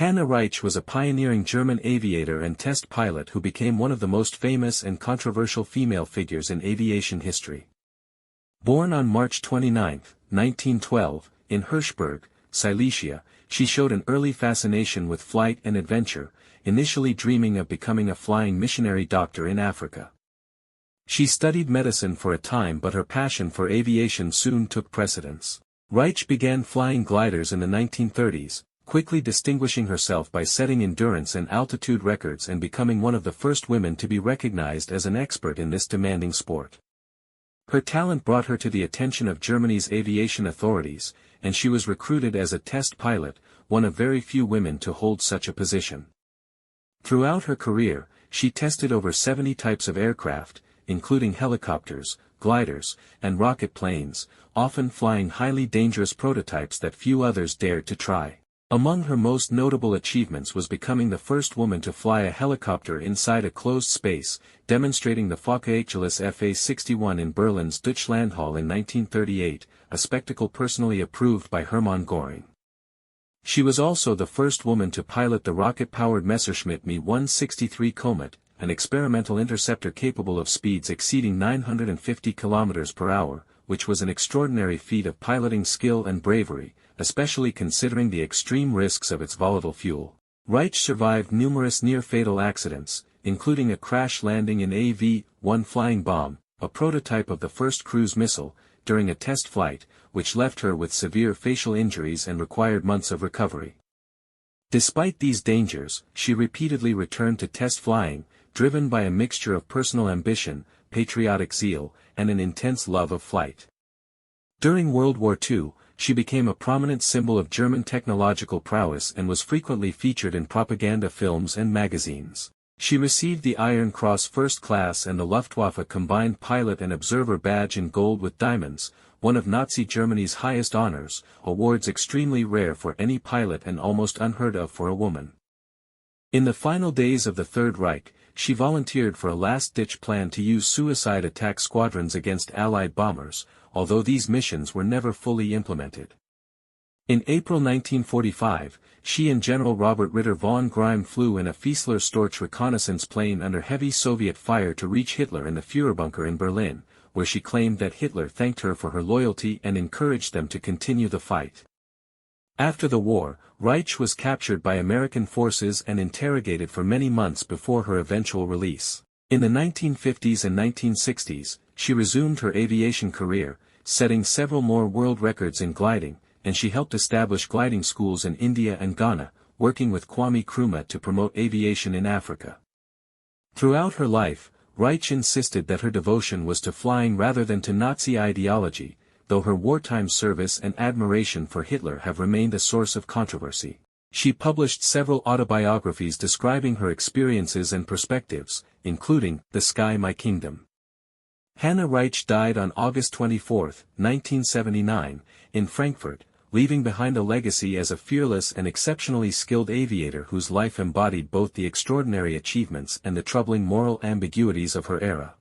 Hanna Reitsch was a pioneering German aviator and test pilot who became one of the most famous and controversial female figures in aviation history. Born on March 29, 1912, in Hirschberg, Silesia, she showed an early fascination with flight and adventure, initially dreaming of becoming a flying missionary doctor in Africa. She studied medicine for a time, but her passion for aviation soon took precedence. Reitsch began flying gliders in the 1930s, quickly distinguishing herself by setting endurance and altitude records and becoming one of the first women to be recognized as an expert in this demanding sport. Her talent brought her to the attention of Germany's aviation authorities, and she was recruited as a test pilot, one of very few women to hold such a position. Throughout her career, she tested over 70 types of aircraft, including helicopters, gliders, and rocket planes, often flying highly dangerous prototypes that few others dared to try. Among her most notable achievements was becoming the first woman to fly a helicopter inside a closed space, demonstrating the Focke-Achgelis Fa-61 in Berlin's Deutschlandhalle in 1938, a spectacle personally approved by Hermann Göring. She was also the first woman to pilot the rocket-powered Messerschmitt Me-163 Comet, an experimental interceptor capable of speeds exceeding 950 km per hour, which was an extraordinary feat of piloting skill and bravery, especially considering the extreme risks of its volatile fuel. Reitsch survived numerous near-fatal accidents, including a crash landing in a V-1 flying bomb, a prototype of the first cruise missile, during a test flight, which left her with severe facial injuries and required months of recovery. Despite these dangers, she repeatedly returned to test flying, driven by a mixture of personal ambition, patriotic zeal, and an intense love of flight. During World War II, she became a prominent symbol of German technological prowess and was frequently featured in propaganda films and magazines. She received the Iron Cross First Class and the Luftwaffe Combined Pilot and Observer Badge in gold with diamonds, one of Nazi Germany's highest honors, awards extremely rare for any pilot and almost unheard of for a woman. In the final days of the Third Reich, she volunteered for a last-ditch plan to use suicide attack squadrons against Allied bombers, although these missions were never fully implemented. In April 1945, she and General Robert Ritter von Greim flew in a Fieseler Storch reconnaissance plane under heavy Soviet fire to reach Hitler in the Führerbunker in Berlin, where she claimed that Hitler thanked her for her loyalty and encouraged them to continue the fight. After the war, Reitsch was captured by American forces and interrogated for many months before her eventual release. In the 1950s and 1960s, she resumed her aviation career, setting several more world records in gliding, and she helped establish gliding schools in India and Ghana, working with Kwame Nkrumah to promote aviation in Africa. Throughout her life, Reitsch insisted that her devotion was to flying rather than to Nazi ideology, though her wartime service and admiration for Hitler have remained a source of controversy. She published several autobiographies describing her experiences and perspectives, including The Sky My Kingdom. Hanna Reitsch died on August 24, 1979, in Frankfurt, leaving behind a legacy as a fearless and exceptionally skilled aviator whose life embodied both the extraordinary achievements and the troubling moral ambiguities of her era.